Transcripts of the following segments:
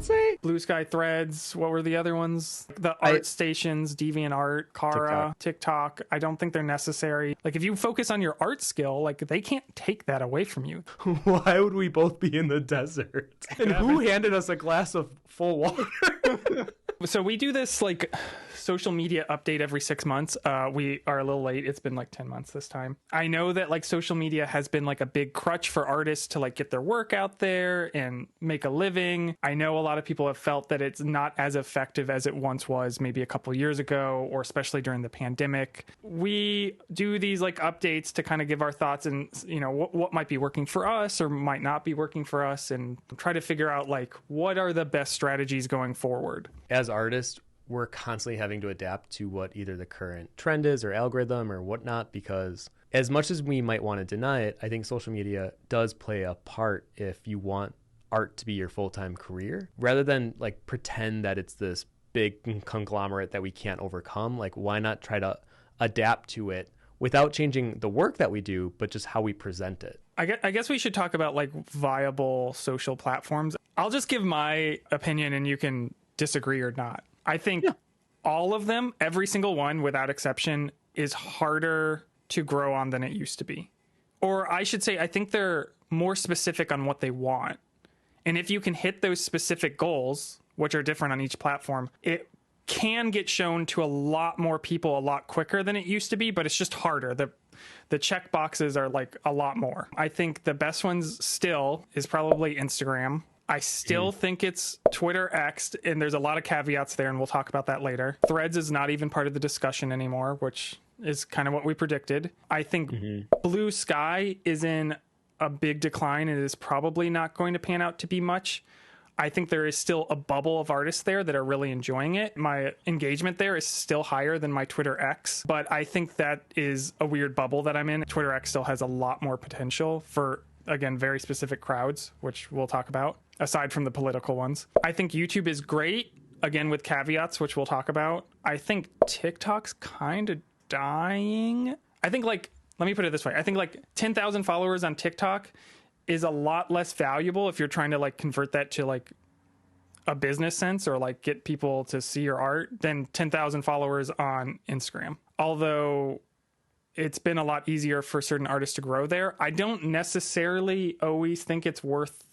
let's say. Blue Sky, Threads, what were the other ones? The art stations, DeviantArt, Kara, TikTok. I don't think they're necessary. Like, if you focus on your art skill, like, they can't take that away from you. Why would we both be in the desert? And who handed us a glass of full water? So we do this, like, social media update every 6 months. We are a little late. It's been like 10 months this time. I know that, like, social media has been like a big crutch for artists to, like, get their work out there and make a living. I know a lot of people have felt that it's not as effective as it once was, maybe a couple years ago, or especially during the pandemic. We do these, like, updates to kind of give our thoughts and, you know, what might be working for us or might not be working for us, and try to figure out, like, what are the best strategies going forward. As artists, we're constantly having to adapt to what either the current trend is or algorithm or whatnot, because as much as we might want to deny it, I think social media does play a part if you want art to be your full-time career. Rather than, like, pretend that it's this big conglomerate that we can't overcome, like, why not try to adapt to it without changing the work that we do, but just how we present it? I guess we should talk about, like, viable social platforms. I'll just give my opinion and you can disagree or not. I think all of them, every single one without exception, is harder to grow on than it used to be. Or I should say, I think they're more specific on what they want. And if you can hit those specific goals, which are different on each platform, it can get shown to a lot more people a lot quicker than it used to be, but it's just harder. The check boxes are, like, a lot more. I think the best ones still is probably Instagram. I still think it's Twitter X, and there's a lot of caveats there, and we'll talk about that later. Threads is not even part of the discussion anymore, which is kind of what we predicted. I think Blue Sky is in a big decline and is probably not going to pan out to be much. I think there is still a bubble of artists there that are really enjoying it. My engagement there is still higher than my Twitter X, but I think that is a weird bubble that I'm in. Twitter X still has a lot more potential for, again, very specific crowds, which we'll talk about, aside from the political ones. I think YouTube is great, again, with caveats, which we'll talk about. I think TikTok's kind of dying. I think, like, let me put it this way. I think, like, 10,000 followers on TikTok is a lot less valuable if you're trying to, like, convert that to, like, a business sense or, like, get people to see your art than 10,000 followers on Instagram. Although it's been a lot easier for certain artists to grow there, I don't necessarily always think it's worth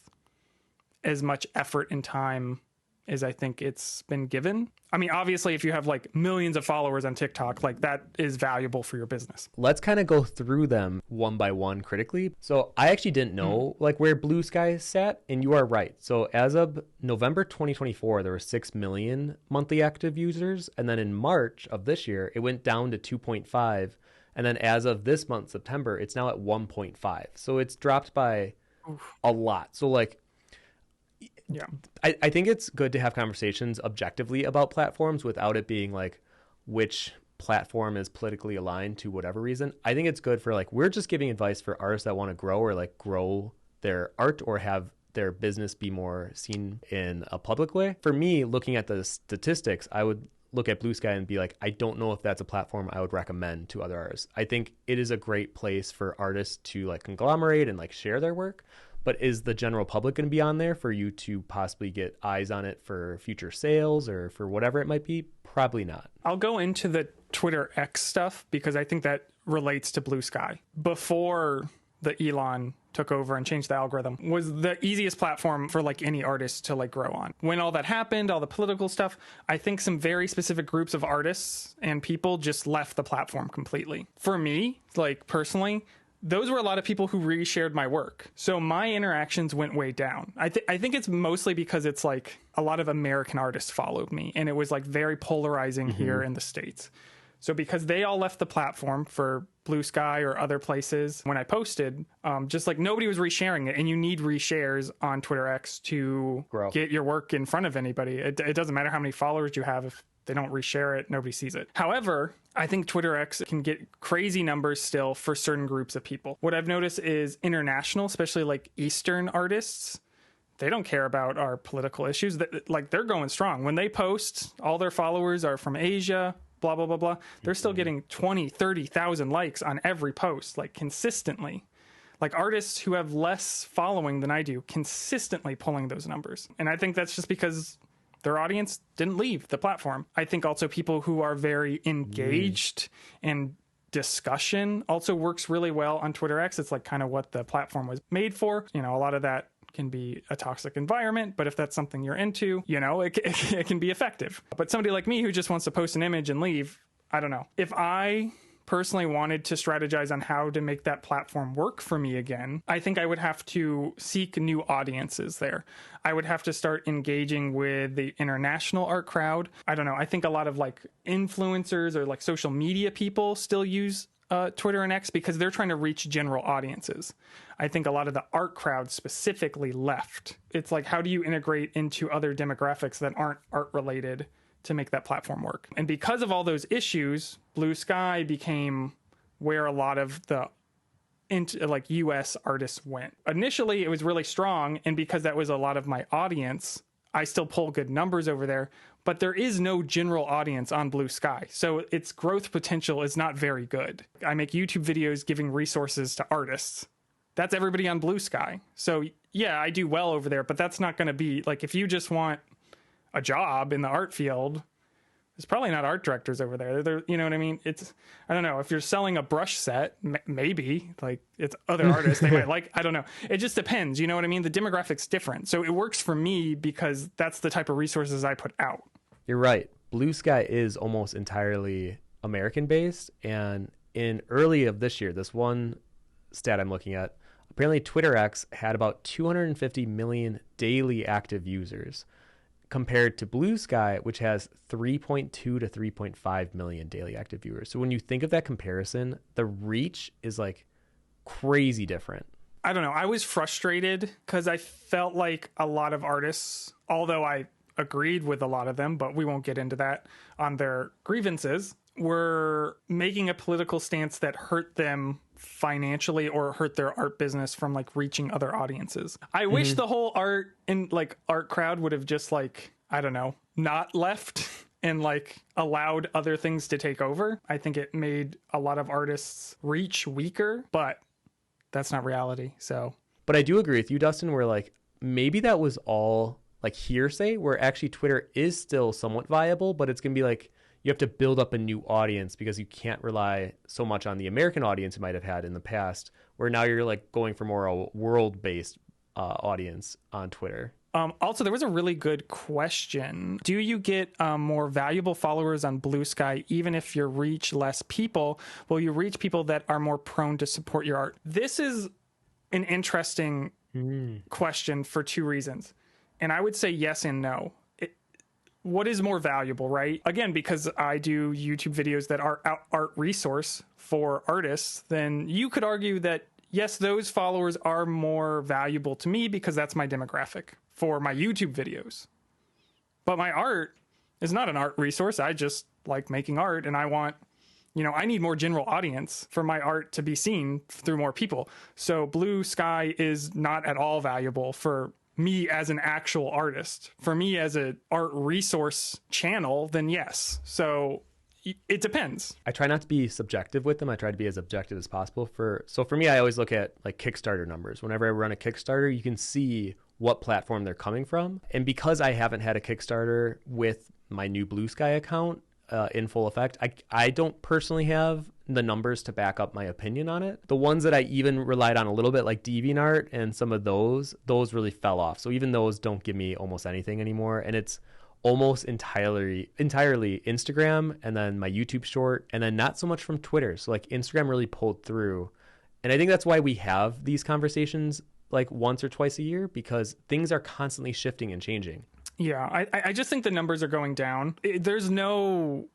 as much effort and time as I think it's been given. I mean, obviously, if you have, like, millions of followers on TikTok, like, that is valuable for your business. Let's kind of go through them one by one critically. So I actually didn't know like where Blue Sky sat, and you are right. So as of November 2024, there were 6 million monthly active users. And then in March of this year, it went down to 2.5. And then as of this month, September, it's now at 1.5. So it's dropped by a lot. So, like, yeah, I think it's good to have conversations objectively about platforms without it being like which platform is politically aligned to whatever reason. I think it's good for, like, we're just giving advice for artists that want to grow or, like, grow their art or have their business be more seen in a public way. For me, looking at the statistics, I would look at Blue Sky and be like, I don't know if that's a platform I would recommend to other artists. I think it is a great place for artists to, like, conglomerate and, like, share their work. But is the general public going to be on there for you to possibly get eyes on it for future sales or for whatever it might be? Probably not. I'll go into the Twitter X stuff because I think that relates to Blue Sky. Before the Elon took over and changed the algorithm, was the easiest platform for, like, any artist to, like, grow on. When all that happened, all the political stuff, I think some very specific groups of artists and people just left the platform completely. For me, like, personally, those were a lot of people who reshared my work. So my interactions went way down. I think it's mostly because it's, like, a lot of American artists followed me, and it was, like, very polarizing here in the States. So because they all left the platform for Blue Sky or other places, when I posted, just, like, nobody was resharing it, and you need reshares on Twitter X to get your work in front of anybody. It doesn't matter how many followers you have. If they don't reshare it, nobody sees it. However, I think Twitter X can get crazy numbers still for certain groups of people. What I've noticed is international, especially, like, Eastern artists, they don't care about our political issues. Like, they're going strong. When they post, all their followers are from Asia, blah, blah, blah, blah. They're still getting 20, 30,000 likes on every post, like, consistently. like artists who have less following than I do consistently pulling those numbers. And I think that's just because their audience didn't leave the platform. I think also people who are very engaged and discussion also works really well on Twitter X. It's like kind of what the platform was made for. You know, a lot of that can be a toxic environment, but if that's something you're into, you know, it can be effective. But somebody like me who just wants to post an image and leave, I don't know. If I personally wanted to strategize on how to make that platform work for me again, I think I would have to seek new audiences there. I would have to start engaging with the international art crowd. I don't know. I think a lot of like influencers or like social media people still use Twitter and X because they're trying to reach general audiences. I think a lot of the art crowd specifically left. It's like, how do you integrate into other demographics that aren't art related to make that platform work? And because of all those issues, Blue Sky became where a lot of the like US artists went. Initially, it was really strong, and because that was a lot of my audience, I still pull good numbers over there, but there is no general audience on Blue Sky. So its growth potential is not very good. I make YouTube videos giving resources to artists. That's everybody on Blue Sky. So yeah, I do well over there, but that's not going to be like, if you just want a job in the art field, there's probably not art directors over there. They're, you know what I mean? It's, I don't know, if you're selling a brush set, maybe like it's other artists they might like, I don't know. It just depends. You know what I mean? The demographic's different. So it works for me because that's the type of resources I put out. You're right. Blue Sky is almost entirely American based. And in early of this year, this one stat I'm looking at, apparently Twitter X had about 250 million daily active users, compared to Blue Sky, which has 3.2 to 3.5 million daily active viewers. So when you think of that comparison, the reach is like crazy different. I don't know. I was frustrated because I felt like a lot of artists, although I agreed with a lot of them, but we won't get into that on their grievances, were making a political stance that hurt them financially or hurt their art business from like reaching other audiences. I wish the whole art crowd would have just like, I don't know, not left and like allowed other things to take over. I think it made a lot of artists' reach weaker, but that's not reality. So, but I do agree with you, Dustin, where like maybe that was all like hearsay, where actually Twitter is still somewhat viable, but it's gonna be like you have to build up a new audience because you can't rely so much on the American audience you might have had in the past, where now you're like going for more a world-based audience on Twitter. Also, there was a really good question. Do you get more valuable followers on Blue Sky even if you reach less people? Will you reach people that are more prone to support your art? This is an interesting question for two reasons. And I would say yes and no. What is more valuable, right? Again, because I do YouTube videos that are art resource for artists, then you could argue that, yes, those followers are more valuable to me because that's my demographic for my YouTube videos. But my art is not an art resource. I just like making art, and I want, you know, I need more general audience for my art to be seen through more people. So Blue Sky is not at all valuable for me as an actual artist. For me as an art resource channel, then yes. So it depends. I try not to be subjective with them. I try to be as objective as possible. So for me, I always look at like Kickstarter numbers. Whenever I run a Kickstarter, you can see what platform they're coming from. And because I haven't had a Kickstarter with my new Blue Sky account in full effect, I don't personally have the numbers to back up my opinion on it. The ones that I even relied on a little bit, like DeviantArt and some of those really fell off. So even those don't give me almost anything anymore. And it's almost entirely Instagram, and then my YouTube short, and then not so much from Twitter. So like Instagram really pulled through. And I think that's why we have these conversations like once or twice a year, because things are constantly shifting and changing. Yeah, I just think the numbers are going down. There's no,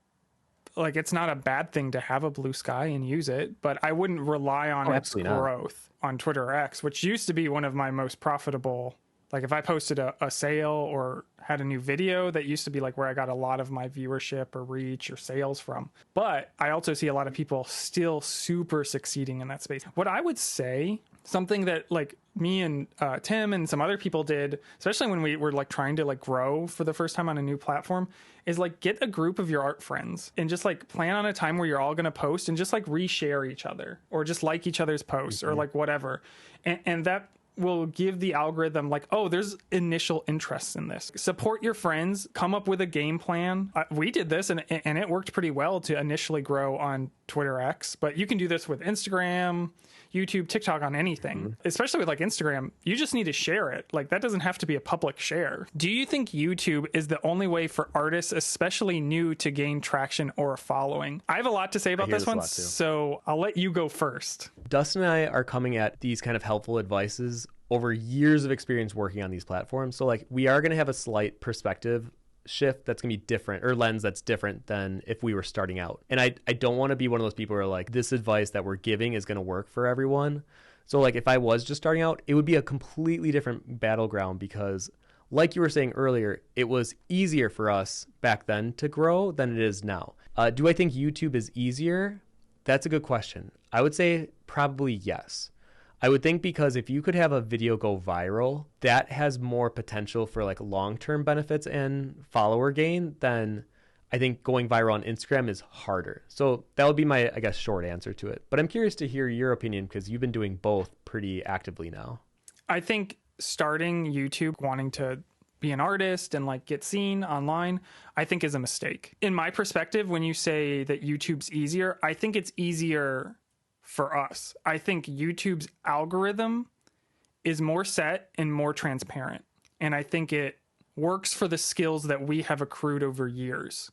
like, it's not a bad thing to have a Blue Sky and use it, but I wouldn't rely on its growth on Twitter or X, which used to be one of my most profitable. Like if I posted a sale or had a new video, that used to be like where I got a lot of my viewership or reach or sales from. But I also see a lot of people still super succeeding in that space. What I would say, something that like me and Tim and some other people did, especially when we were like trying to like grow for the first time on a new platform, is like get a group of your art friends and just like plan on a time where you're all going to post and just like reshare each other or just like each other's posts or like whatever. And that will give the algorithm like, oh, there's initial interest in this. Support your friends, come up with a game plan. We did this and it worked pretty well to initially grow on Twitter X, but you can do this with Instagram, YouTube, TikTok, on anything, especially with like Instagram. You just need to share it. Like that doesn't have to be a public share. Do you think YouTube is the only way for artists, especially new, to gain traction or a following? I have a lot to say about this one, so I'll let you go first. Dustin and I are coming at these kind of helpful advices over years of experience working on these platforms. So like we are going to have a slight perspective shift that's gonna be different, or lens that's different than if we were starting out. And I don't want to be one of those people who are like, this advice that we're giving is going to work for everyone. So like if I was just starting out, it would be a completely different battleground, because like you were saying earlier, it was easier for us back then to grow than it is now. Do I think YouTube is easier? That's a good question. I would say probably yes. I would think because if you could have a video go viral, that has more potential for like long-term benefits and follower gain than I think going viral on Instagram is harder. So that would be my, I guess, short answer to it. But I'm curious to hear your opinion, because you've been doing both pretty actively now. I think starting YouTube, wanting to be an artist and like get seen online, I think is a mistake. In my perspective, when you say that YouTube's easier, I think it's easier for us. I think YouTube's algorithm is more set and more transparent. And I think it works for the skills that we have accrued over years.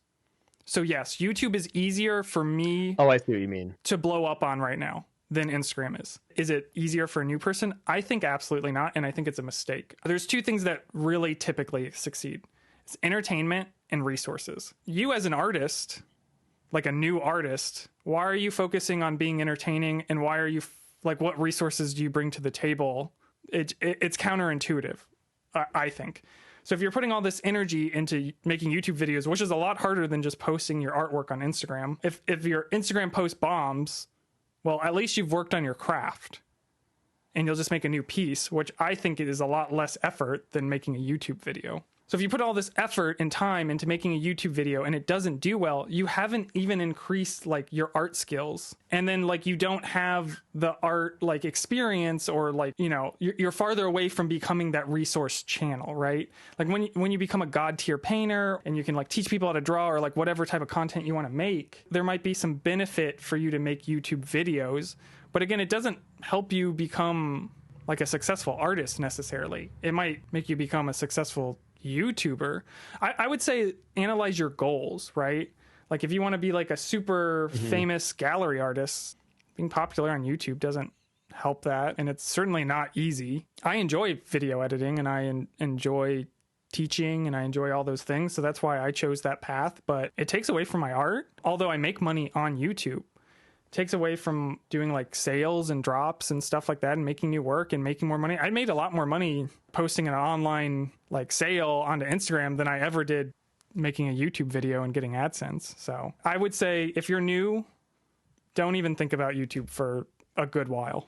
So yes, YouTube is easier for me. Oh, I see what you mean. To blow up on right now than Instagram is. Is it easier for a new person? I think absolutely not. And I think it's a mistake. There's two things that really typically succeed. It's entertainment and resources. You as an artist, like a new artist, why are you focusing on being entertaining, and why are you like, what resources do you bring to the table? It's counterintuitive, I think. So if you're putting all this energy into making YouTube videos, which is a lot harder than just posting your artwork on Instagram, if your Instagram post bombs, well, at least you've worked on your craft and you'll just make a new piece, which I think is a lot less effort than making a YouTube video. So if you put all this effort and time into making a YouTube video and it doesn't do well, you haven't even increased like your art skills. And then like you don't have the art like experience, or like, you know, you're farther away from becoming that resource channel, right? Like when you become a god tier painter and you can like teach people how to draw, or like whatever type of content you want to make, there might be some benefit for you to make YouTube videos. But again, it doesn't help you become like a successful artist necessarily. It might make you become a successful YouTuber. I would say analyze your goals, right? Like if you want to be like a super famous gallery artist, being popular on YouTube doesn't help that. And it's certainly not easy. I enjoy video editing and I enjoy teaching and I enjoy all those things. So that's why I chose that path, but it takes away from my art. Although I make money on YouTube, takes away from doing like sales and drops and stuff like that and making new work and making more money. I made a lot more money posting an online like sale onto Instagram than I ever did making a YouTube video and getting AdSense. So I would say if you're new, don't even think about YouTube for a good while.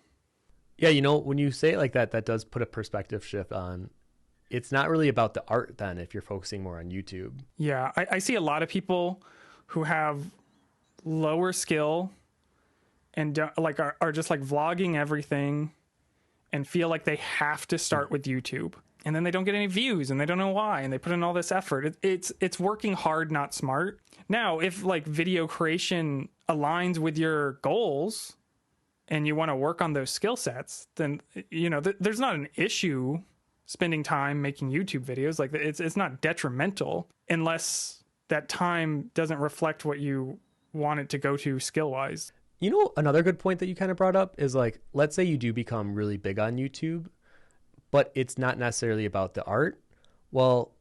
Yeah, you know, when you say it like that, that does put a perspective shift on. It's not really about the art then if you're focusing more on YouTube. Yeah, I see a lot of people who have lower skill and like are just like vlogging everything and feel like they have to start with YouTube, and then they don't get any views and they don't know why, and they put in all this effort. It's working hard, not smart. Now, if like video creation aligns with your goals and you want to work on those skill sets, then you know there's not an issue spending time making YouTube videos. Like it's not detrimental unless that time doesn't reflect what you want it to go to skill wise. You know, another good point that you kind of brought up is like, let's say you do become really big on YouTube, but it's not necessarily about the art. Well,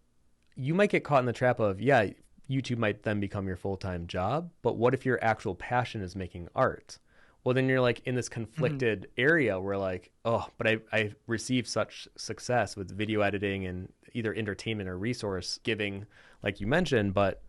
you might get caught in the trap of, yeah, YouTube might then become your full-time job, but what if your actual passion is making art? Well, then you're like in this conflicted area where like, oh, but I received such success with video editing and either entertainment or resource giving, like you mentioned, but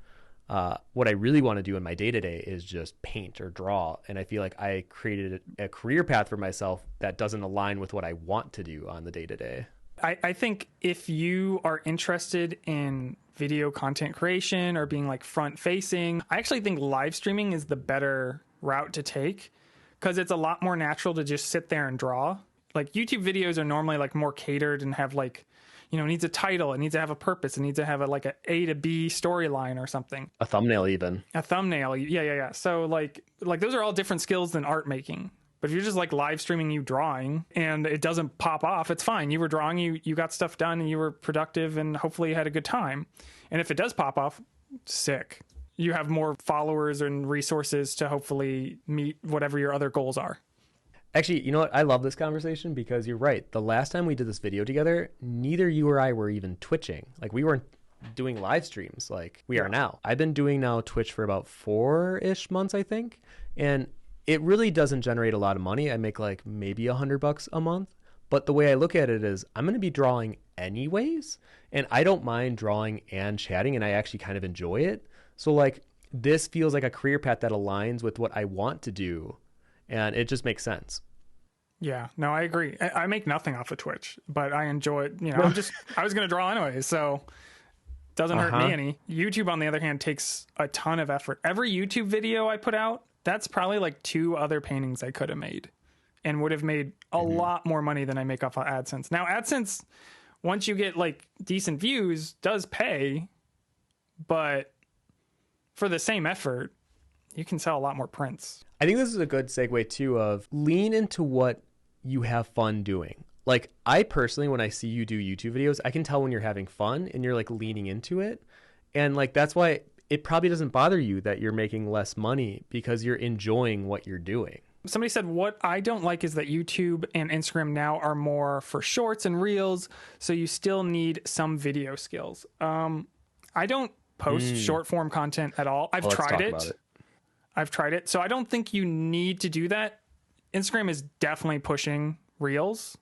What I really want to do in my day-to-day is just paint or draw. And I feel like I created a career path for myself that doesn't align with what I want to do on the day-to-day. I think if you are interested in video content creation or being like front facing, I actually think live streaming is the better route to take because it's a lot more natural to just sit there and draw. Like YouTube videos are normally like more catered and have like, you know, it needs a title, it needs to have a purpose, it needs to have like A to B storyline or something. A thumbnail even. A thumbnail, yeah. So like those are all different skills than art making. But if you're just like live streaming you drawing and it doesn't pop off, it's fine. You were drawing, you got stuff done and you were productive and hopefully you had a good time. And if it does pop off, sick. You have more followers and resources to hopefully meet whatever your other goals are. Actually, you know what? I love this conversation because you're right. The last time we did this video together, neither you or I were even twitching. Like we weren't doing live streams like we are now. I've been doing now Twitch for about 4-ish months, I think. And it really doesn't generate a lot of money. I make like maybe $100 a month. But the way I look at it is I'm going to be drawing anyways. And I don't mind drawing and chatting. And I actually kind of enjoy it. So like this feels like a career path that aligns with what I want to do. And it just makes sense. Yeah, no, I agree. I make nothing off of Twitch, but I enjoy it. You know, I was going to draw anyway, so it doesn't hurt me any. YouTube, on the other hand, takes a ton of effort. Every YouTube video I put out, that's probably like 2 other paintings I could have made and would have made a lot more money than I make off of AdSense. Now, AdSense, once you get like decent views, does pay, but for the same effort, you can sell a lot more prints. I think this is a good segue too of lean into what you have fun doing. Like I personally, when I see you do YouTube videos, I can tell when you're having fun and you're like leaning into it. And like, that's why it probably doesn't bother you that you're making less money because you're enjoying what you're doing. Somebody said, what I don't like is that YouTube and Instagram now are more for shorts and reels. So you still need some video skills. I don't post short form content at all. I've tried it. So I don't think you need to do that. Instagram is definitely pushing reels.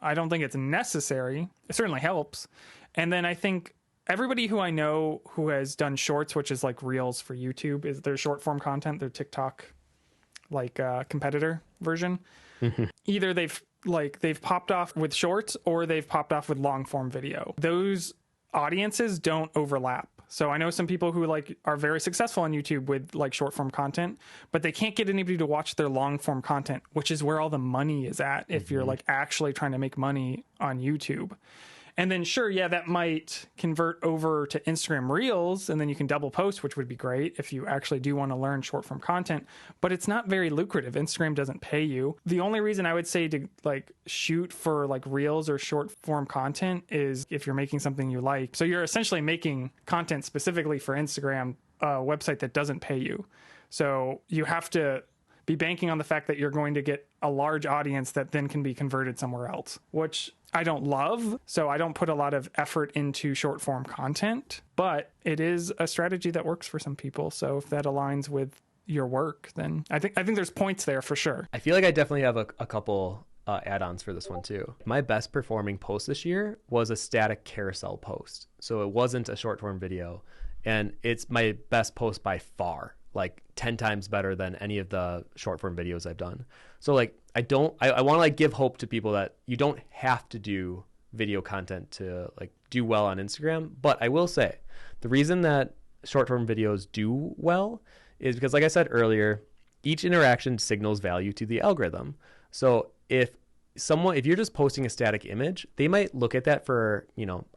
I don't think it's necessary. It certainly helps. And then I think everybody who I know who has done shorts, which is like reels for YouTube, is their short form content, their TikTok like competitor version. Either they've popped off with shorts or they've popped off with long form video. Those audiences don't overlap. So I know some people who like are very successful on YouTube with like short form content, but they can't get anybody to watch their long form content, which is where all the money is at if you're like actually trying to make money on YouTube. And then sure, yeah, that might convert over to Instagram Reels and then you can double post, which would be great if you actually do want to learn short form content, but it's not very lucrative. Instagram doesn't pay you. The only reason I would say to like shoot for like Reels or short form content is if you're making something you like. So you're essentially making content specifically for Instagram, a website that doesn't pay you. So you have to be banking on the fact that you're going to get a large audience that then can be converted somewhere else, which I don't love. So I don't put a lot of effort into short form content, but it is a strategy that works for some people. So if that aligns with your work, then I think there's points there for sure. I feel like I definitely have a couple add-ons for this one too. My best performing post this year was a static carousel post. So it wasn't a short form video, and it's my best post by far, like 10 times better than any of the short form videos I've done. So like, I want to like give hope to people that you don't have to do video content to like do well on Instagram. But I will say the reason that short form videos do well is because, like I said earlier, each interaction signals value to the algorithm. So if you're just posting a static image, they might look at that for,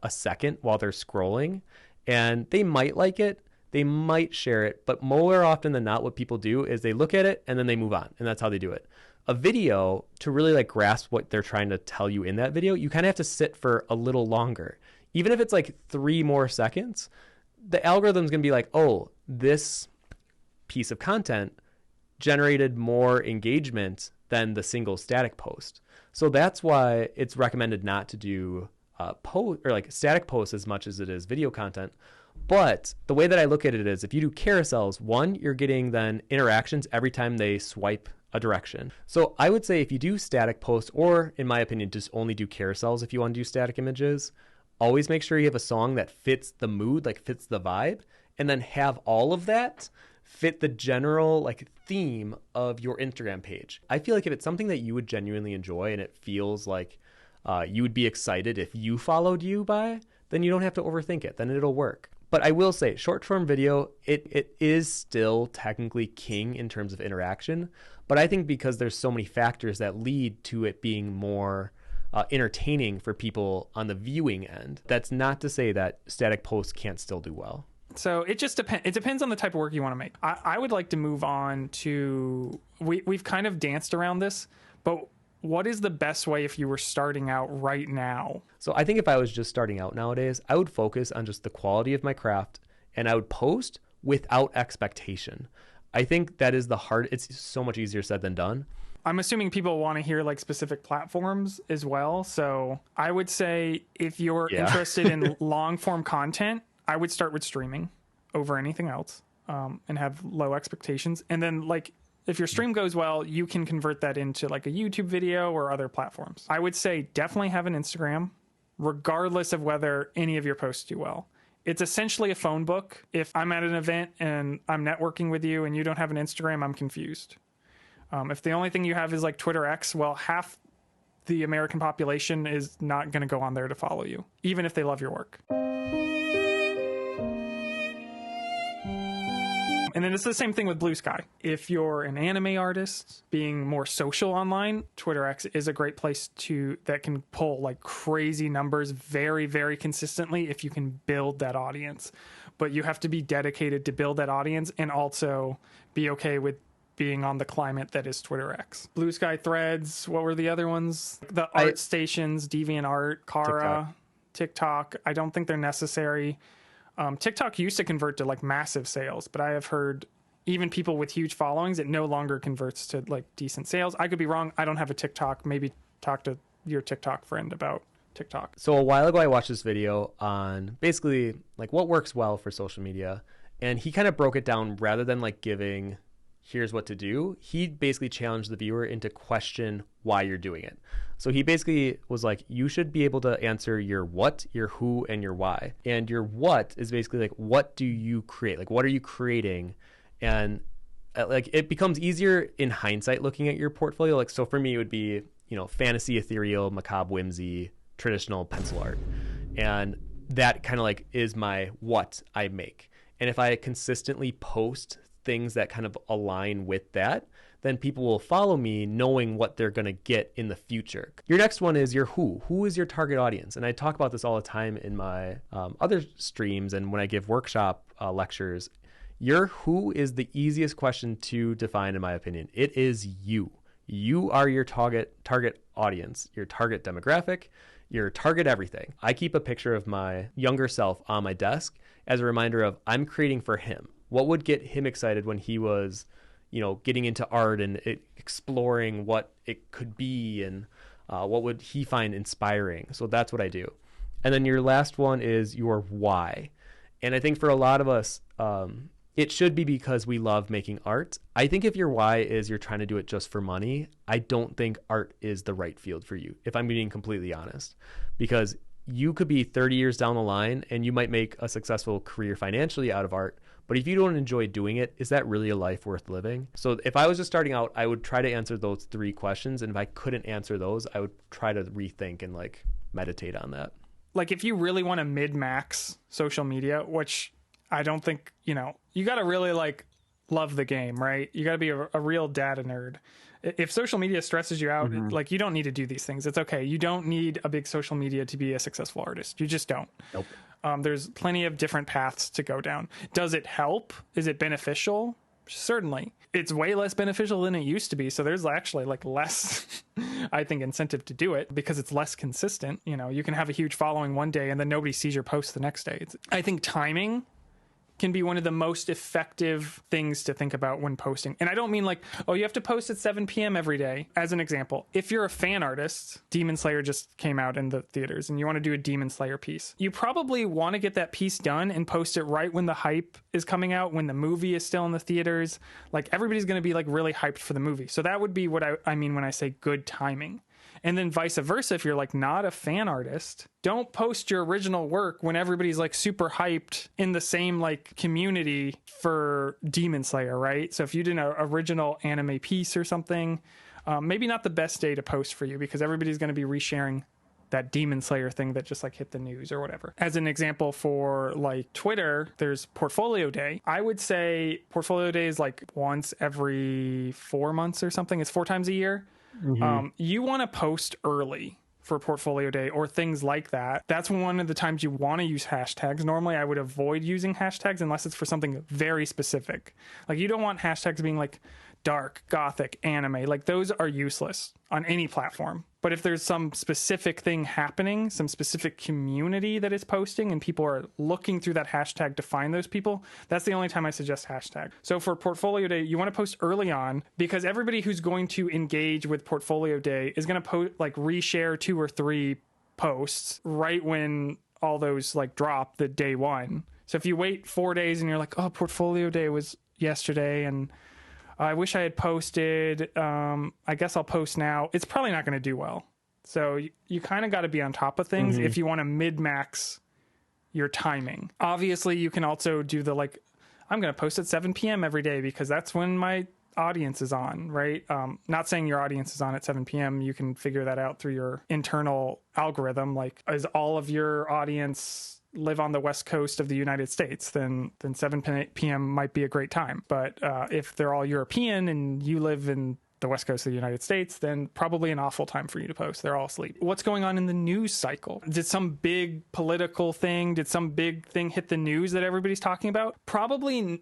a second while they're scrolling, and they might like it. They might share it, but more often than not, what people do is they look at it and then they move on, and that's how they do it. A video, to really like grasp what they're trying to tell you in that video, you kind of have to sit for a little longer. Even if it's like 3 more seconds, the algorithm's going to be like, oh, this piece of content generated more engagement than the single static post. So that's why it's recommended not to do post or like static posts as much as it is video content. But the way that I look at it is if you do carousels, one, you're getting then interactions every time they swipe a direction. So I would say if you do static posts, or in my opinion, just only do carousels if you want to do static images, always make sure you have a song that fits the mood, like fits the vibe. and then have all of that fit the general like theme of your Instagram page. I feel like if it's something that you would genuinely enjoy and it feels like you would be excited if you followed you by, then you don't have to overthink it. Then it'll work. But I will say, short-form video, it is still technically king in terms of interaction. But I think because there's so many factors that lead to it being more entertaining for people on the viewing end, that's not to say that static posts can't still do well. So it just depends. It depends on the type of work you want to make. I would like to move on to, we've kind of danced around this, but what is the best way if you were starting out right now? So I think if I was just starting out nowadays, I would focus on just the quality of my craft, and I would post without expectation. I think that is it's so much easier said than done. I'm assuming people want to hear like specific platforms as well. So I would say if you're interested in long form content, I would start with streaming over anything else, and have low expectations. And then like, if your stream goes well, you can convert that into like a YouTube video or other platforms. I would say definitely have an Instagram, regardless of whether any of your posts do well. It's essentially a phone book. If I'm at an event and I'm networking with you and you don't have an Instagram, I'm confused. If the only thing you have is like Twitter X, well, half the American population is not going to go on there to follow you, even if they love your work. And then it's the same thing with Blue Sky. If you're an anime artist, being more social online, Twitter X is a great place that can pull like crazy numbers very, very consistently if you can build that audience. But you have to be dedicated to build that audience and also be okay with being on the climate that is Twitter X. Blue Sky, Threads, what were the other ones? The art stations, DeviantArt, Kara, TikTok. I don't think they're necessary. TikTok used to convert to like massive sales, but I have heard even people with huge followings, it no longer converts to like decent sales. I could be wrong. I don't have a TikTok. Maybe talk to your TikTok friend about TikTok. So a while ago, I watched this video on basically like what works well for social media. And he kind of broke it down rather than like giving, here's what to do. He basically challenged the viewer into question why you're doing it. So he basically was like, you should be able to answer your what, your who, and your why. And your what is basically like, what do you create? Like, what are you creating? And like, it becomes easier in hindsight looking at your portfolio. Like, so for me, it would be, fantasy, ethereal, macabre, whimsy, traditional pencil art. And that kind of like is my what I make. And if I consistently post things that kind of align with that, then people will follow me knowing what they're going to get in the future. Your next one is your who. Who is your target audience? And I talk about this all the time in my other streams and when I give workshop lectures. Your who is the easiest question to define, in my opinion. It is you. You are your target audience, your target demographic, your target everything. I keep a picture of my younger self on my desk as a reminder of I'm creating for him. What would get him excited when he was getting into art and exploring what it could be and what would he find inspiring. So that's what I do. And then your last one is your why. And I think for a lot of us, it should be because we love making art. I think if your why is you're trying to do it just for money, I don't think art is the right field for you, if I'm being completely honest. Because you could be 30 years down the line and you might make a successful career financially out of art. But if you don't enjoy doing it, is that really a life worth living? So if I was just starting out, I would try to answer those 3 questions. And if I couldn't answer those, I would try to rethink and like meditate on that. Like if you really want to mid-max social media, which I don't think, you got to really like love the game, right? You got to be a real data nerd. If social media stresses you out, like you don't need to do these things. It's okay. You don't need a big social media to be a successful artist. You just don't. Nope. There's plenty of different paths to go down. Does it help? Is it beneficial? Certainly. It's way less beneficial than it used to be. So there's actually like less, I think, incentive to do it because it's less consistent. You can have a huge following one day and then nobody sees your post the next day. I think timing can be one of the most effective things to think about when posting. And I don't mean like, oh, you have to post at 7 p.m. every day. As an example, if you're a fan artist, Demon Slayer just came out in the theaters and you want to do a Demon Slayer piece, you probably want to get that piece done and post it right when the hype is coming out, when the movie is still in the theaters. Like everybody's going to be like really hyped for the movie. So that would be what I mean when I say good timing. And then vice versa, if you're like not a fan artist, don't post your original work when everybody's like super hyped in the same like community for Demon Slayer, right? So if you did an original anime piece or something, maybe not the best day to post for you, because everybody's going to be resharing that Demon Slayer thing that just like hit the news or whatever. As an example, for like Twitter, there's Portfolio Day. I would say Portfolio Day is like once every 4 months or something. It's 4 times a year. You want to post early for Portfolio Day or things like that. That's one of the times you want to use hashtags. Normally I would avoid using hashtags unless it's for something very specific. Like you don't want hashtags being like dark, gothic, anime. Like those are useless on any platform. But if there's some specific thing happening, some specific community that is posting and people are looking through that hashtag to find those people, that's the only time I suggest hashtag. So for Portfolio Day, you want to post early on, because everybody who's going to engage with Portfolio Day is going to like reshare 2 or 3 posts right when all those like drop the day one. So if you wait 4 days and you're like, oh, Portfolio Day was yesterday and I wish I had posted, I guess I'll post now, it's probably not going to do well. So you kind of got to be on top of things if you want to mid-max your timing. Obviously, you can also do the like, I'm going to post at 7 p.m. every day because that's when my audience is on, right? Not saying your audience is on at 7 p.m. You can figure that out through your internal algorithm. Like, is all of your audience live on the west coast of the United States, then 7 p.m. might be a great time. But if they're all European and you live in the west coast of the United States, then probably an awful time for you to post. They're all asleep. What's going on in the news cycle? Did some big political thing, did some big thing hit the news that everybody's talking about? Probably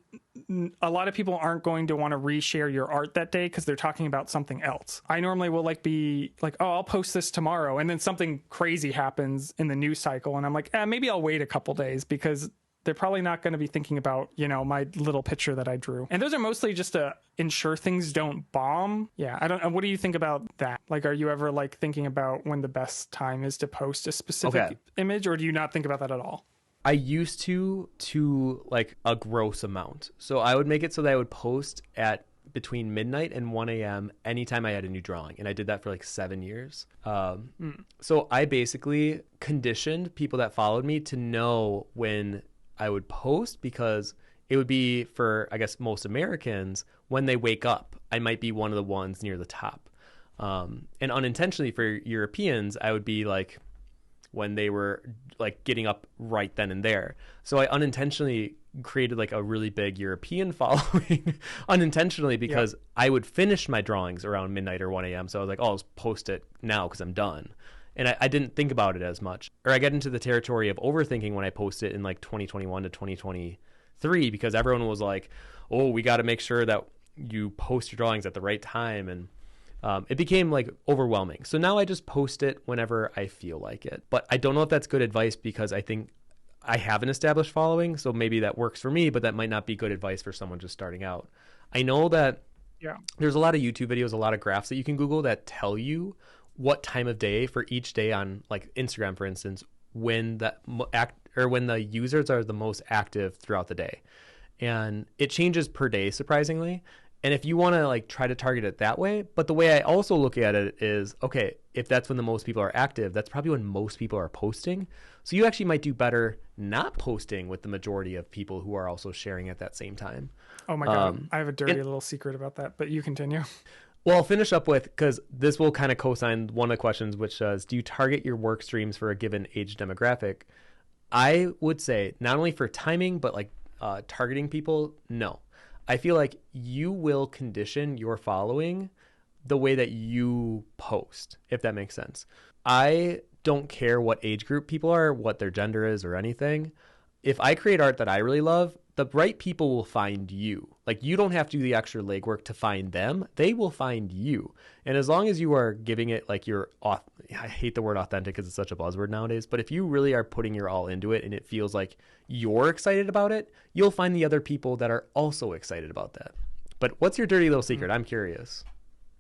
a lot of people aren't going to want to reshare your art that day because they're talking about something else. I normally will like be like, oh, I'll post this tomorrow. And then something crazy happens in the news cycle. And I'm like, maybe I'll wait a couple days because they're probably not going to be thinking about, you know, my little picture that I drew. And those are mostly just to ensure things don't bomb. Yeah, I don't. What do you think about that? Like, are you ever like thinking about when the best time is to post a specific image, or do you not think about that at all? I used to like a gross amount. So I would make it so that I would post at between midnight and 1 a.m. anytime I had a new drawing. And I did that for like 7 years. So I basically conditioned people that followed me to know when I would post, because it would be for, I guess, most Americans, when they wake up, I might be one of the ones near the top. And unintentionally for Europeans, I would be like when they were like getting up right then and there. So I unintentionally created like a really big European following unintentionally, because I would finish my drawings around midnight or 1 a.m. So I was like, oh, I'll just post it now because I'm done. And I didn't think about it as much. Or I get into the territory of overthinking when I post it in like 2021 to 2023, because everyone was like, oh, we got to make sure that you post your drawings at the right time. And it became like overwhelming. So now I just post it whenever I feel like it. But I don't know if that's good advice, because I think I have an established following. So maybe that works for me, but that might not be good advice for someone just starting out. I know that there's a lot of YouTube videos, a lot of graphs that you can Google that tell you what time of day for each day on like Instagram, for instance, when the users are the most active throughout the day. And it changes per day, surprisingly. And if you want to like try to target it that way, but the way I also look at it is, okay, if that's when the most people are active, that's probably when most people are posting. So you actually might do better not posting with the majority of people who are also sharing at that same time. Oh my God. I have a dirty little secret about that, but you continue. Well, I'll finish up with, because this will kind of co-sign one of the questions, which says, do you target your work streams for a given age demographic? I would say not only for timing, but like targeting people, no. I feel like you will condition your following the way that you post, if that makes sense. I don't care what age group people are, what their gender is or anything. If I create art that I really love, the right people will find you. Like, you don't have to do the extra legwork to find them. They will find you. And as long as you are giving it like your, I hate the word authentic because it's such a buzzword nowadays, but if you really are putting your all into it and it feels like you're excited about it, you'll find the other people that are also excited about that. But what's your dirty little secret? I'm curious.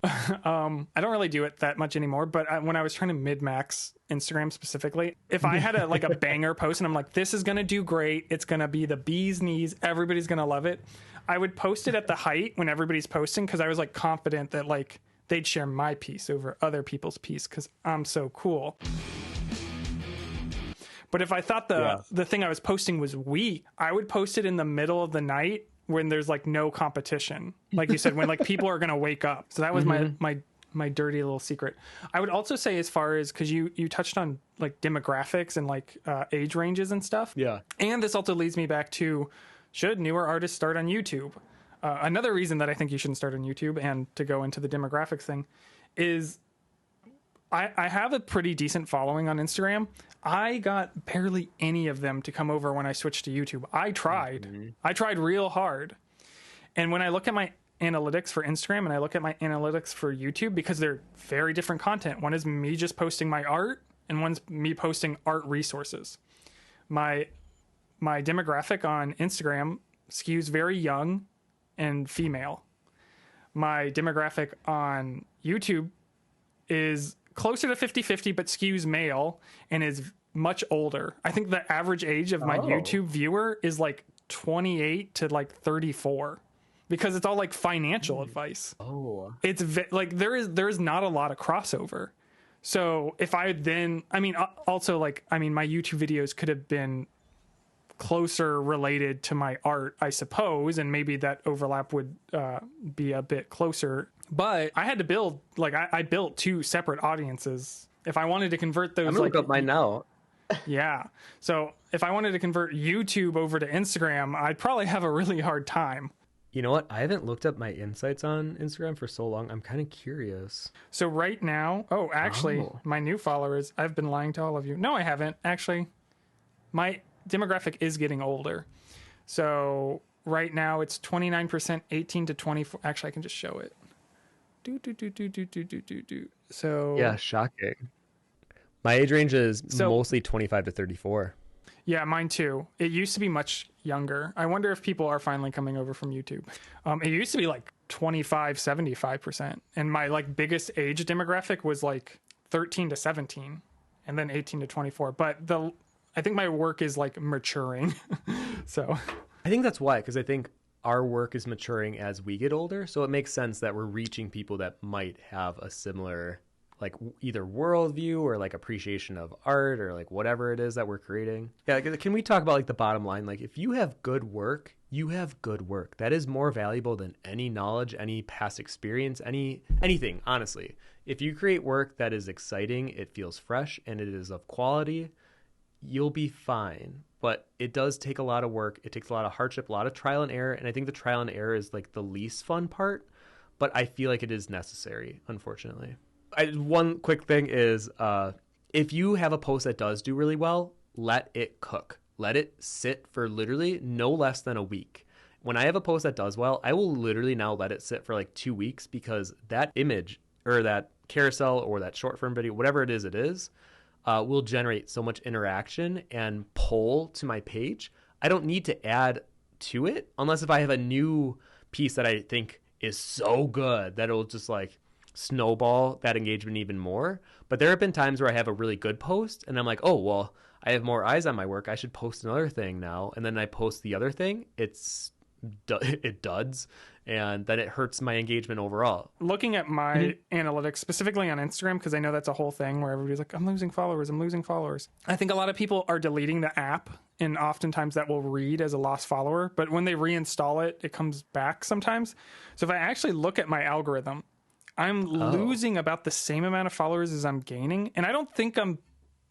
I don't really do it that much anymore, but when I was trying to mid-max Instagram specifically, if I had a banger post and I'm like, this is going to do great, it's going to be the bee's knees, everybody's going to love it, I would post it at the height when everybody's posting, because I was like confident that like they'd share my piece over other people's piece because I'm so cool. But if I thought the thing I was posting was weak, I would post it in the middle of the night when there's like no competition, like you said, when like people are gonna wake up. So that was my dirty little secret. I would also say, as far as, because you touched on like demographics and like age ranges and stuff. Yeah. And this also leads me back to, should newer artists start on YouTube? Another reason that I think you shouldn't start on YouTube, and to go into the demographics thing, is I have a pretty decent following on Instagram. I got barely any of them to come over when I switched to YouTube. I tried real hard. And when I look at my analytics for Instagram and I look at my analytics for YouTube, because they're very different content. One is me just posting my art, and one's me posting art resources. My demographic on Instagram skews very young and female. My demographic on YouTube is closer to 50-50, but skews male and is much older. I think the average age of my YouTube viewer is like 28 to like 34, because it's all like financial advice. It's like there is not a lot of crossover. So if I then, my YouTube videos could have been closer related to my art, I suppose, and maybe that overlap would be a bit closer. But I had to build, like, I built two separate audiences. If I wanted to convert those, I'm gonna look up mine now. Yeah. So if I wanted to convert YouTube over to Instagram, I'd probably have a really hard time. You know what? I haven't looked up my insights on Instagram for so long. I'm kind of curious. So right now, my new followers, I've been lying to all of you. No, I haven't. Actually, my demographic is getting older. So right now it's 29%, 18 to 24. Actually, I can just show it. So yeah, shocking. My age range is mostly 25 to 34. Yeah, mine too. It used to be much younger. I wonder if people are finally coming over from YouTube. It used to be like 25, 75%. And my like biggest age demographic was like 13 to 17, and then 18 to 24. But I think my work is like maturing. So I think that's why, because I think our work is maturing as we get older. So it makes sense that we're reaching people that might have a similar, like, either worldview or like appreciation of art or like whatever it is that we're creating. Yeah. Can we talk about like the bottom line? Like, if you have good work, you have good work. That is more valuable than any knowledge, any past experience, anything, honestly. If you create work that is exciting, it feels fresh, and it is of quality, you'll be fine. But it does take a lot of work. It takes a lot of hardship, a lot of trial and error. And I think the trial and error is like the least fun part, but I feel like it is necessary, unfortunately. One quick thing is, if you have a post that does do really well, let it cook. Let it sit for literally no less than a week. When I have a post that does well, I will literally now let it sit for like 2 weeks, because that image or that carousel or that short form video, whatever it is, will generate so much interaction and pull to my page. I don't need to add to it unless if I have a new piece that I think is so good that it'll just like snowball that engagement even more. But there have been times where I have a really good post and I'm like, oh, well, I have more eyes on my work. I should post another thing now. And then I post the other thing. It duds. And then it hurts my engagement overall. Looking at my analytics, specifically on Instagram, because I know that's a whole thing where everybody's like, I'm losing followers. I think a lot of people are deleting the app, and oftentimes that will read as a lost follower. But when they reinstall it, it comes back sometimes. So if I actually look at my algorithm, I'm losing about the same amount of followers as I'm gaining. And I don't think I'm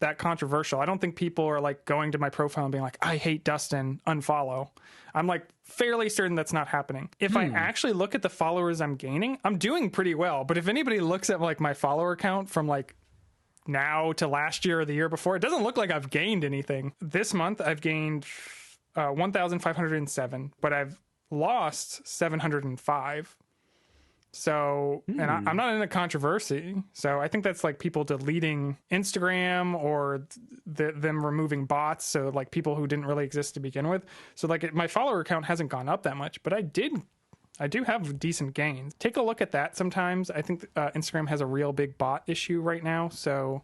that controversial. I don't think people are like going to my profile and being like, I hate Dustin, unfollow. I'm like fairly certain that's not happening. If I actually look at the followers I'm gaining, I'm doing pretty well. But if anybody looks at like my follower count from like now to last year or the year before, it doesn't look like I've gained anything. This month I've gained 1,507, but I've lost 705. So, and I'm not in a controversy. So I think that's like people deleting Instagram or them removing bots. So like people who didn't really exist to begin with. So like my follower count hasn't gone up that much, but I do have decent gains. Take a look at that sometimes. I think Instagram has a real big bot issue right now. So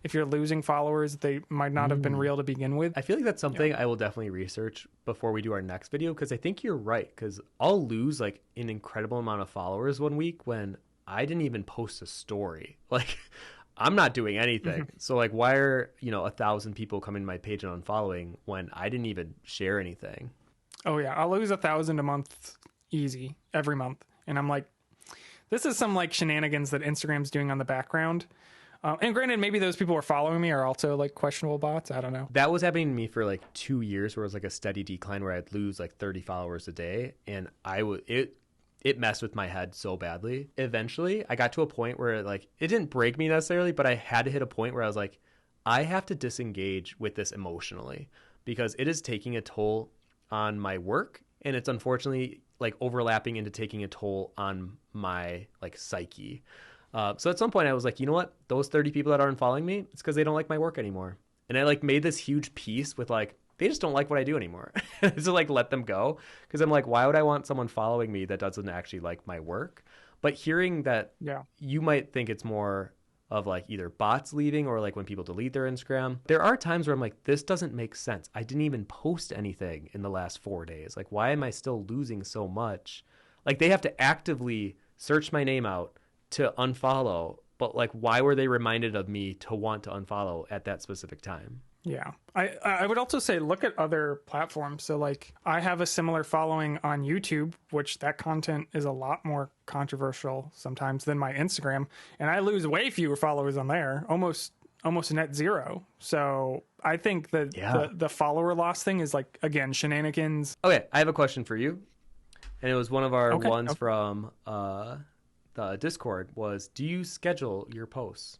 if you're losing followers, they might not have been real to begin with. I feel like that's something I will definitely research before we do our next video, because I think you're right, because I'll lose like an incredible amount of followers one week when I didn't even post a story. Like, I'm not doing anything. So like, why are, 1,000 people coming to my page and unfollowing when I didn't even share anything? Oh yeah, I'll lose 1,000 a month easy every month, and I'm like, this is some like shenanigans that Instagram's doing on the background. And granted, maybe those people who are following me are also like questionable bots. I don't know. That was happening to me for like 2 years, where it was like a steady decline where I'd lose like 30 followers a day, and it messed with my head so badly. Eventually, I got to a point where like it didn't break me necessarily, but I had to hit a point where I was like, I have to disengage with this emotionally, because it is taking a toll on my work, and it's unfortunately like overlapping into taking a toll on my like psyche. So at some point I was like, you know what? Those 30 people that aren't following me, it's because they don't like my work anymore. And I like made this huge piece with like, they just don't like what I do anymore. So like let them go. Because I'm like, why would I want someone following me that doesn't actually like my work? But hearing that, Yeah. you might think it's more of like either bots leaving or like when people delete their Instagram. There are times where I'm like, this doesn't make sense. I didn't even post anything in the last 4 days. Like, why am I still losing so much? Like, they have to actively search my name out to unfollow, but like, why were they reminded of me to want to unfollow at that specific time? Yeah. I would also say look at other platforms. So like I have a similar following on YouTube, which that content is a lot more controversial sometimes than my Instagram, and I lose way fewer followers on there, almost net zero. So I think that the follower loss thing is like, again, shenanigans. Okay, I have a question for you, and it was one of our Okay. ones from the Discord. Was, do you schedule your posts?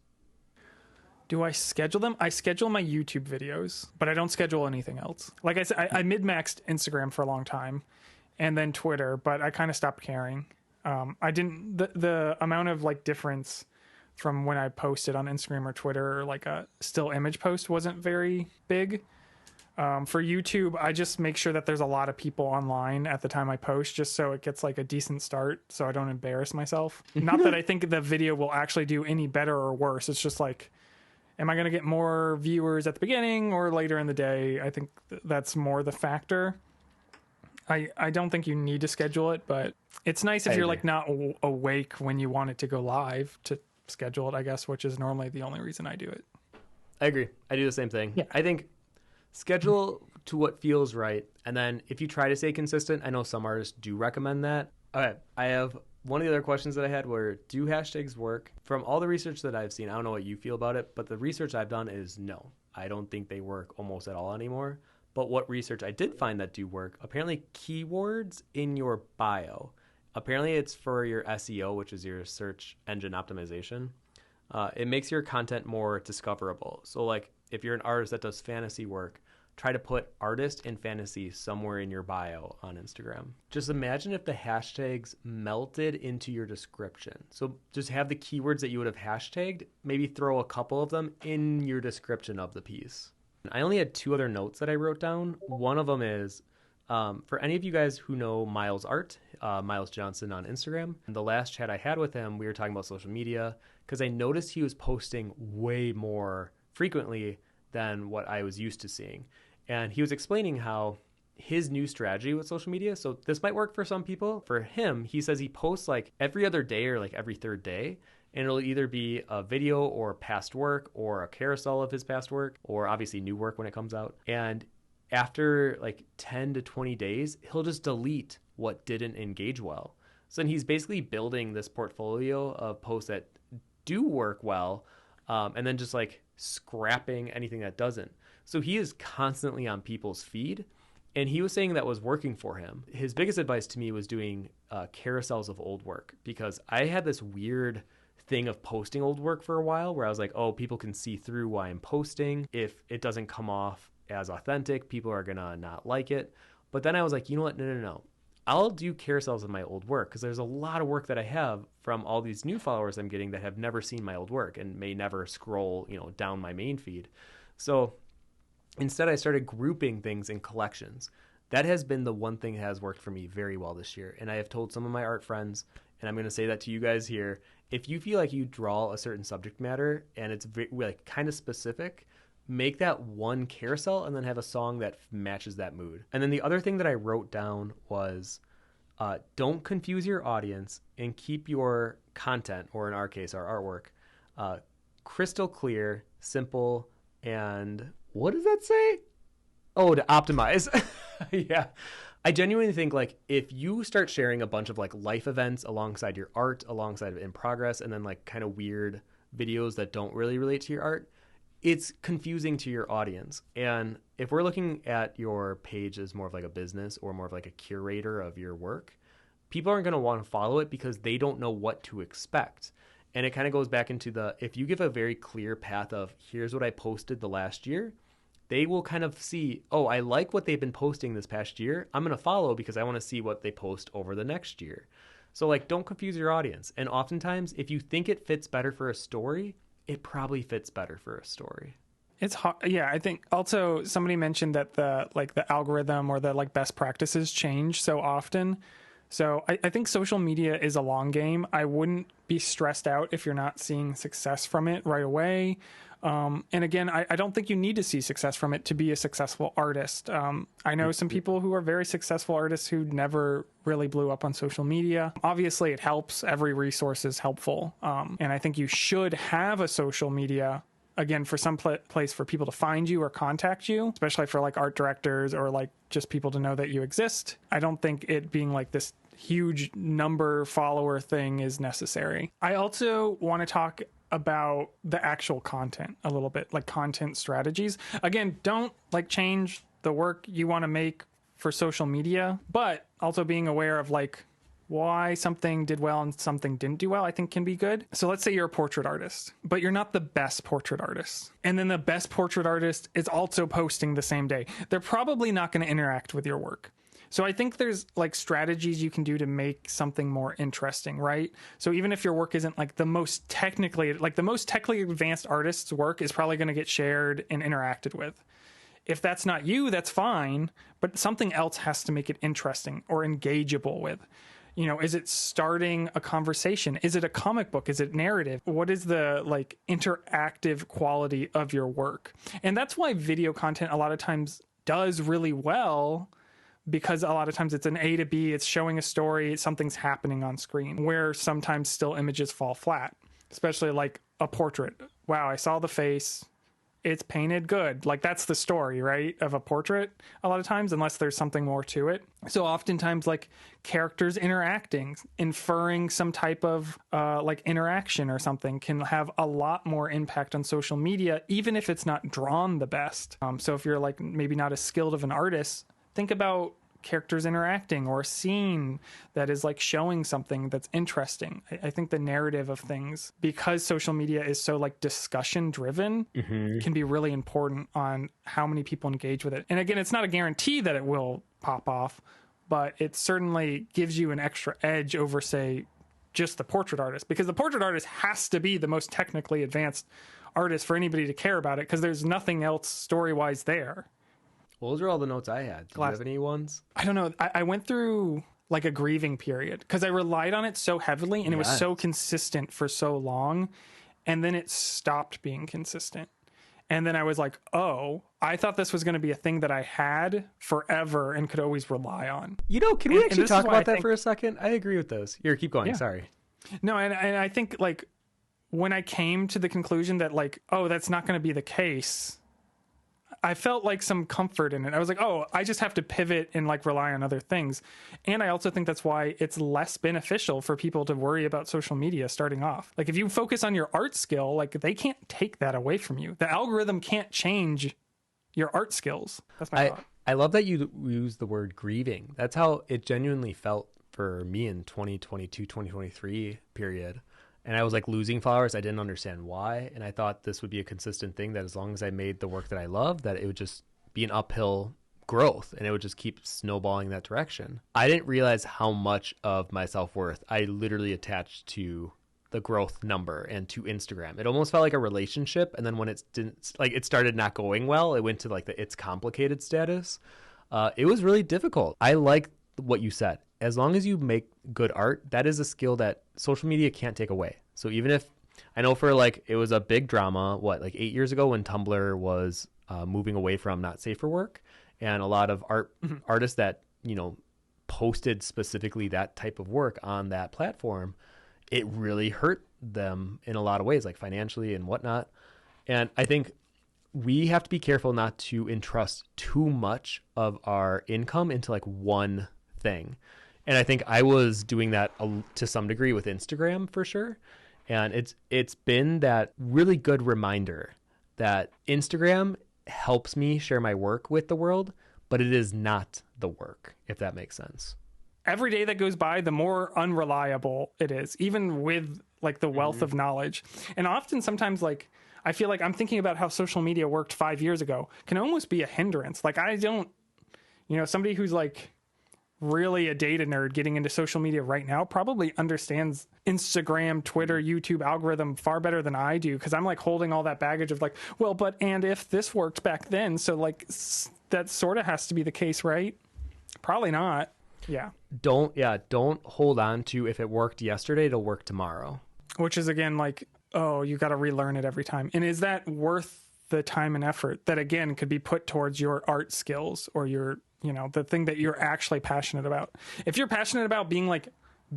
Do I schedule them? I schedule my YouTube videos, but I don't schedule anything else. Like I said, I mid-maxed Instagram for a long time, and then Twitter, but I kind of stopped caring. I didn't the amount of like difference from when I posted on Instagram or Twitter, or like a still image post, wasn't very big. For YouTube, I just make sure that there's a lot of people online at the time I post, just so it gets like a decent start, so I don't embarrass myself. Not that I think the video will actually do any better or worse. It's just like, am I going to get more viewers at the beginning or later in the day? I think that's more the factor. I don't think you need to schedule it, but it's nice if you're like not awake when you want it to go live to schedule it, I guess, which is normally the only reason I do it. I agree. I do the same thing. Yeah. I think schedule to what feels right. And then if you try to stay consistent, I know some artists do recommend that. Okay. I have one of the other questions that I had were, do hashtags work? From all the research that I've seen, I don't know what you feel about it, but the research I've done is no. I don't think they work almost at all anymore. But what research I did find that do work, apparently keywords in your bio. Apparently it's for your SEO, which is your search engine optimization. It makes your content more discoverable. So like if you're an artist that does fantasy work, try to put artist and fantasy somewhere in your bio on Instagram. Just imagine if the hashtags melted into your description. So just have the keywords that you would have hashtagged, maybe throw a couple of them in your description of the piece. I only had 2 other notes that I wrote down. One of them is, for any of you guys who know Miles Art, Miles Johnson on Instagram, in the last chat I had with him, we were talking about social media, because I noticed he was posting way more frequently than what I was used to seeing. And he was explaining how his new strategy with social media, so this might work for some people. For him, he says he posts like every other day or like every third day, and it'll either be a video or past work or a carousel of his past work, or obviously new work when it comes out. And after like 10 to 20 days, he'll just delete what didn't engage well. So then he's basically building this portfolio of posts that do work well, and then just like scrapping anything that doesn't. So he is constantly on people's feed, and he was saying that was working for him. His biggest advice to me was doing carousels of old work, because I had this weird thing of posting old work for a while where I was like, oh, people can see through why I'm posting. If it doesn't come off as authentic, people are gonna not like it. But then I was like, you know what? No. I'll do carousels of my old work, because there's a lot of work that I have from all these new followers I'm getting that have never seen my old work and may never scroll, down my main feed. So instead, I started grouping things in collections. That has been the one thing that has worked for me very well this year. And I have told some of my art friends, and I'm going to say that to you guys here, if you feel like you draw a certain subject matter and it's like kind of specific, make that one carousel and then have a song that matches that mood. And then the other thing that I wrote down was Don't confuse your audience and keep your content, or in our case, our artwork, crystal clear, simple, and what does that say? Oh, to optimize. Yeah. I genuinely think like if you start sharing a bunch of like life events alongside your art, alongside of in progress, and then like kind of weird videos that don't really relate to your art, it's confusing to your audience. And if we're looking at your page as more of like a business or more of like a curator of your work, people aren't going to want to follow it because they don't know what to expect. And it kind of goes back into if you give a very clear path of here's what I posted the last year, they will kind of see, oh, I like what they've been posting this past year. I'm going to follow because I want to see what they post over the next year. So like, don't confuse your audience. And oftentimes, if you think it fits better for a story, it probably fits better for a story. It's hard. Yeah, I think also somebody mentioned that the algorithm or the like best practices change so often. So I think social media is a long game. I wouldn't be stressed out if you're not seeing success from it right away. And again, I don't think you need to see success from it to be a successful artist. I know some people who are very successful artists who never really blew up on social media. Obviously, it helps. Every resource is helpful. And I think you should have a social media, again, for some place for people to find you or contact you, especially for like art directors or like just people to know that you exist. I don't think it being like this huge number follower thing is necessary. I also want to talk about the actual content a little bit, like content strategies. Again, don't like change the work you want to make for social media, but also being aware of like why something did well and something didn't do well, I think can be good. So let's say you're a portrait artist, but you're not the best portrait artist. And then the best portrait artist is also posting the same day. They're probably not going to interact with your work. So I think there's like strategies you can do to make something more interesting, right? So even if your work isn't like the most technically advanced artist's work is probably going to get shared and interacted with. If that's not you, that's fine, but something else has to make it interesting or engageable with. You know, is it starting a conversation? Is it a comic book? Is it narrative? What is the like interactive quality of your work? And that's why video content a lot of times does really well, because a lot of times it's an A to B, it's showing a story, something's happening on screen, where sometimes still images fall flat, especially like a portrait. Wow, I saw the face, it's painted good. Like that's the story, right, of a portrait a lot of times, unless there's something more to it. So oftentimes like characters interacting, inferring some type of like interaction or something can have a lot more impact on social media, even if it's not drawn the best. So if you're like maybe not as skilled of an artist, think about characters interacting or a scene that is like showing something that's interesting. I think the narrative of things, because social media is so like discussion driven, can be really important on how many people engage with it. And again, it's not a guarantee that it will pop off, but it certainly gives you an extra edge over, say, just the portrait artist, because the portrait artist has to be the most technically advanced artist for anybody to care about it, because there's nothing else story-wise there. Well, those are all the notes I had. Do you have any ones? I don't know. I went through like a grieving period because I relied on it so heavily and it was so consistent for so long. And then it stopped being consistent. And then I was like, oh, I thought this was going to be a thing that I had forever and could always rely on. You know, can we actually talk about that for a second? I agree with those. Here, keep going. Yeah. Sorry. No, and I think like when I came to the conclusion that like, oh, that's not going to be the case, I felt like some comfort in it. I was like, oh, I just have to pivot and like rely on other things. And I also think that's why it's less beneficial for people to worry about social media starting off. Like if you focus on your art skill, like they can't take that away from you. The algorithm can't change your art skills. That's my thought. I love that you use the word grieving. That's how it genuinely felt for me in 2022, 2023 period. And I was like losing followers. I didn't understand why. And I thought this would be a consistent thing, that as long as I made the work that I love, that it would just be an uphill growth and it would just keep snowballing that direction. I didn't realize how much of my self-worth I literally attached to the growth number and to Instagram. It almost felt like a relationship. And then when it didn't, like it started not going well, it went to like the it's complicated status. It was really difficult. I like what you said. As long as you make good art, that is a skill that social media can't take away. So even if, I know for like, it was a big drama, like 8 years ago when Tumblr was moving away from not safe for work, and a lot of artists that, posted specifically that type of work on that platform, it really hurt them in a lot of ways, like financially and whatnot. And I think we have to be careful not to entrust too much of our income into like one thing. And I think I was doing that to some degree with Instagram for sure. And it's been that really good reminder that Instagram helps me share my work with the world, but it is not the work, if that makes sense. Every day that goes by, the more unreliable it is, even with like the wealth of knowledge. And often sometimes like I feel like I'm thinking about how social media worked 5 years ago can almost be a hindrance. Like I don't, somebody who's like really a data nerd getting into social media right now probably understands Instagram, Twitter, YouTube algorithm far better than I do, because I'm like holding all that baggage of like, well, but and if this worked back then, so like that sort of has to be the case, right? Probably not. Yeah. Don't hold on to if it worked yesterday, it'll work tomorrow. Which is again like, oh, you got to relearn it every time. And is that worth the time and effort that again could be put towards your art skills or your the thing that you're actually passionate about? If you're passionate about being like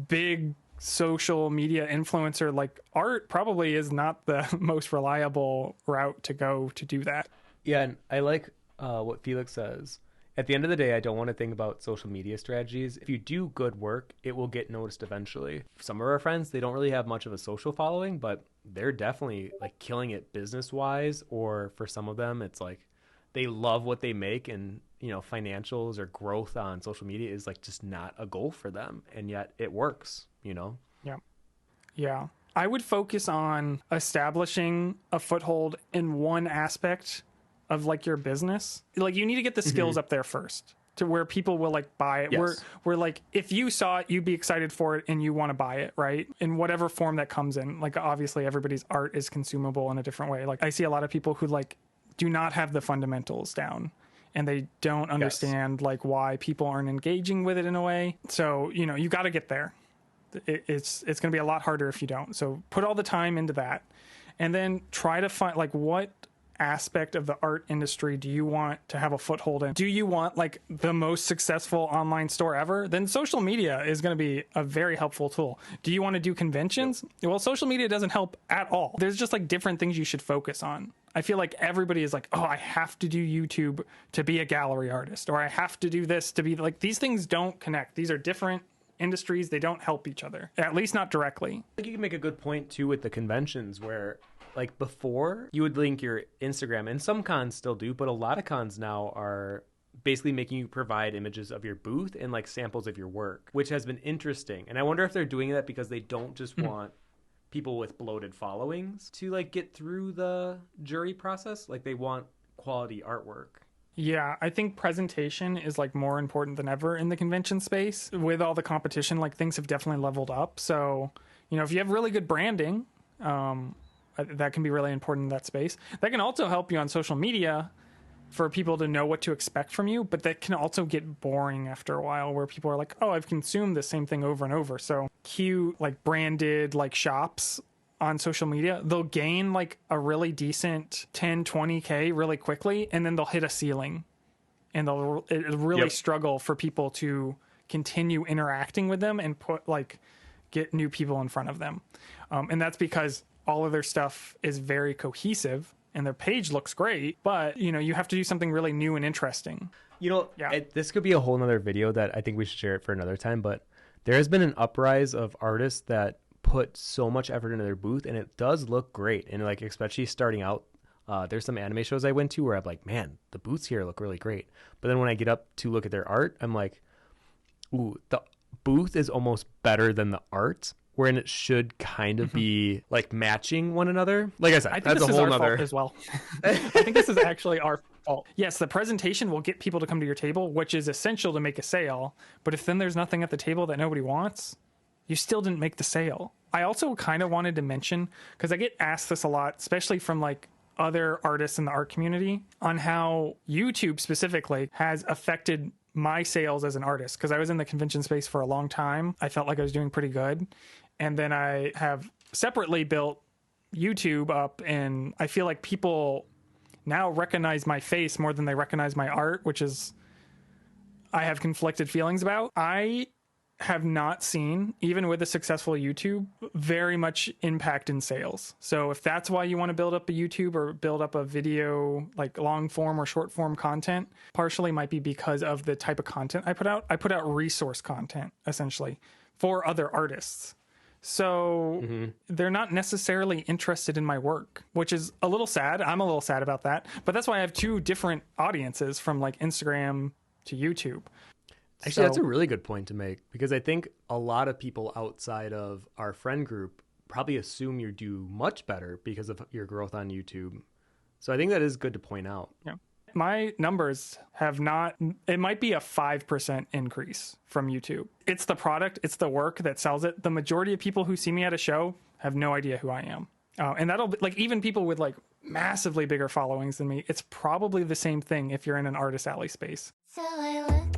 big social media influencer, like art probably is not the most reliable route to go to do that. Yeah. And I like what Felix says. At the end of the day, I don't want to think about social media strategies. If you do good work, it will get noticed eventually. Some of our friends, they don't really have much of a social following, but they're definitely like killing it business wise. Or for some of them, it's like they love what they make, and financials or growth on social media is like just not a goal for them, and yet it works. Yeah, I would focus on establishing a foothold in one aspect of like your business. Like you need to get the skills up there first to where people will like buy it. Yes. Where like if you saw it, you'd be excited for it and you want to buy it, right? In whatever form that comes in. Like obviously everybody's art is consumable in a different way. Like I see a lot of people who like do not have the fundamentals down, and they don't understand like why people aren't engaging with it in a way. So, you got to get there. It's going to be a lot harder if you don't. So put all the time into that, and then try to find like what aspect of the art industry do you want to have a foothold in? Do you want like the most successful online store ever? Then social media is going to be a very helpful tool. Do you want to do conventions? Well, social media doesn't help at all. There's just like different things you should focus on. I feel like everybody is like, oh, I have to do YouTube to be a gallery artist, or I have to do this to be like, these things don't connect. These are different industries. They don't help each other, at least not directly. I think you can make a good point too with the conventions where like before you would link your Instagram, and some cons still do, but a lot of cons now are basically making you provide images of your booth and like samples of your work, which has been interesting. And I wonder if they're doing that because they don't just want people with bloated followings to like get through the jury process. Like they want quality artwork. Yeah, I think presentation is like more important than ever in the convention space. With all the competition, like things have definitely leveled up. So, if you have really good branding, that can be really important in that space. That can also help you on social media for people to know what to expect from you, but that can also get boring after a while where people are like, oh, I've consumed the same thing over and over. So cute, like branded, like shops on social media, they'll gain like a really decent 10, 20K really quickly, and then they'll hit a ceiling, and it'll really struggle for people to continue interacting with them and get new people in front of them. And that's because all of their stuff is very cohesive and their page looks great, but you have to do something really new and interesting. This could be a whole nother video that I think we should share it for another time, but there has been an uprise of artists that put so much effort into their booth, and it does look great. And like, especially starting out, there's some anime shows I went to where I'm like, man, the booths here look really great. But then when I get up to look at their art, I'm like, ooh, the booth is almost better than the art, wherein it should kind of be like matching one another. Like I said, I think that's this a is whole our nother fault as well. I think this is actually our fault. Yes, the presentation will get people to come to your table, which is essential to make a sale. But if then there's nothing at the table that nobody wants, you still didn't make the sale. I also kind of wanted to mention, because I get asked this a lot, especially from like other artists in the art community, on how YouTube specifically has affected my sales as an artist. Because I was in the convention space for a long time. I felt like I was doing pretty good. And then I have separately built YouTube up, and I feel like people now recognize my face more than they recognize my art, which is I have conflicted feelings about. I have not seen, even with a successful YouTube, very much impact in sales. So if that's why you want to build up a YouTube or build up a video, like long form or short form content, partially might be because of the type of content I put out. I put out resource content, essentially, for other artists. So they're not necessarily interested in my work, which is a little sad. I'm a little sad about that. But that's why I have two different audiences, from like Instagram to YouTube. Actually, that's a really good point to make, because I think a lot of people outside of our friend group probably assume you do much better because of your growth on YouTube. So I think that is good to point out. Yeah. My numbers have not, it might be a 5% increase from YouTube. It's the product, it's the work that sells it. The majority of people who see me at a show have no idea who I am. And that'll be like, even people with like massively bigger followings than me, it's probably the same thing if you're in an artist alley space. So I look